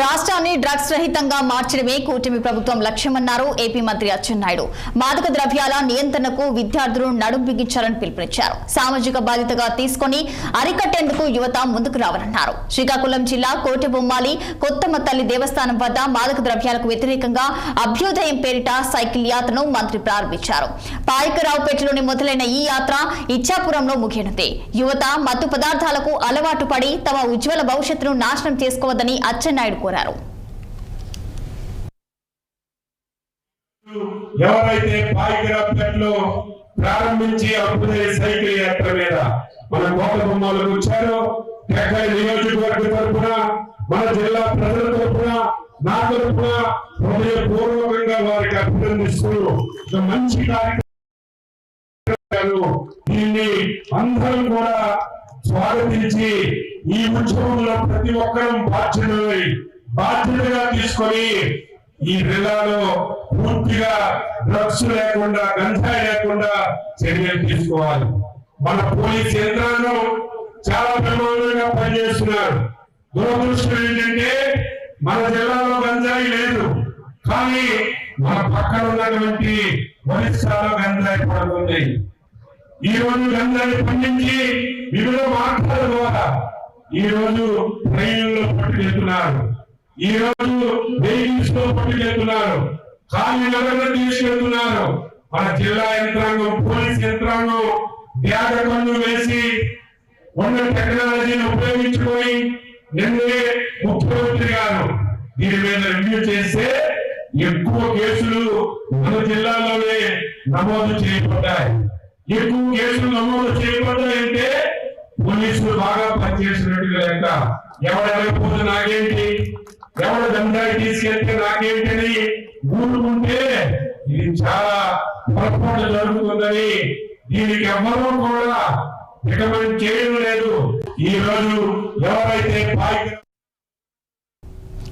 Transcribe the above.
రాష్ట్రాన్ని డ్రగ్స్ రహితంగా మార్చడమే కూటమి ప్రభుత్వం లక్ష్యమన్నారు ఏపీ మంత్రి అచ్చెన్నాయుడు. మాదక ద్రవ్యాల నియంత్రణకు విద్యార్థులు నడుం బిగించాలని పిలుపునిచ్చారు. సామాజిక బాధ్యతగా తీసుకుని అరికట్టేందుకు యువత ముందుకు రావాలన్నారు. శ్రీకాకుళం జిల్లా కోటబొమ్మాలి కొత్తమ్మ తల్లి దేవస్థానం వద్ద మాదక ద్రవ్యాలకు వ్యతిరేకంగా అభ్యుదయం పేరిట సైకిల్ యాత్రను మంత్రి ప్రారంభించారు. పాయకరావుపేటలోని మొదలైన ఈ యాత్ర ఇచ్చాపురంలో ముగియనుంది. యువత మత్తు పదార్థాలకు అలవాటు పడి తమ ఉజ్వల భవిష్యత్తును నాశనం చేసుకోవద్దని అచ్చెన్నాయుడు కోరారు. ఎవరైతే పాయకరావుపేటలో ప్రారంభించి అభ్యుదయ సైకిల్ యాత్ర మీద మన కోటబొమ్మలకు వచ్చారో టెక్కలి నియోజకవర్గ తరఫున మన జిల్లా ప్రజల తరఫున నా తరఫున హృదయపూర్వకంగా వారికి అభినందిస్తూ మంచి కార్యక్రమం దీన్ని అందరం కూడా స్వాగతించి ఈ ఉద్యమంలో ప్రతి ఒక్కరూ బాధ్యతగా తీసుకొని ఈ జిల్లాలో పూర్తిగా డ్రగ్స్ లేకుండా గంజాయి లేకుండా చర్యలు తీసుకోవాలి. మన పోలీస్ యంత్రాంగం చాలా ప్రమాదంగా పనిచేస్తున్నారు. దురదృష్టం ఏంటంటే మన జిల్లాలో గంజాయి లేదు, కానీ మన పక్కన ఉన్నటువంటి ఒరిస్సాలో గంజాయి పడుతుంది. ఈ రోజు గంజాయి పండించి వివిధ మార్గాల ద్వారా ఈ రోజు ట్రైన్లో పట్టుకెళ్తున్నారు, ఈ రోజు వెహికల్స్ లో పట్టుకెళ్తున్నారు, కాలినడకన తీసుకెళ్తున్నారు. మన జిల్లా యంత్రాంగం పోలీస్ యంత్రాంగం త్యాగ కన్ను వేసి ఉన్న టెక్నాలజీని ఉపయోగించుకొని నిన్నే ముఖ్యమంత్రి గారు దీని మీద రివ్యూ చేస్తే ఎక్కువ కేసులు మన జిల్లాలోనే నమోదు చేయబడ్డాయి. ఎక్కువ కేసులు నమోదు చేయబడ్డాయంటే పోలీసులు బాగా పనిచేసినట్టుగా లెక్క. ఎవడెళ్ళకపోతే నాకేంటి, ఎవడు గంజాయి తీసుకెళ్తే నాకేంటని ఊరుకుంటే ఇది చాలా పొరపాటు జరుగుతుందని దీనికి ఎవరూ కూడా రికమెండ్ చేయడం లేదు. ఈ రోజు ఎవరైతే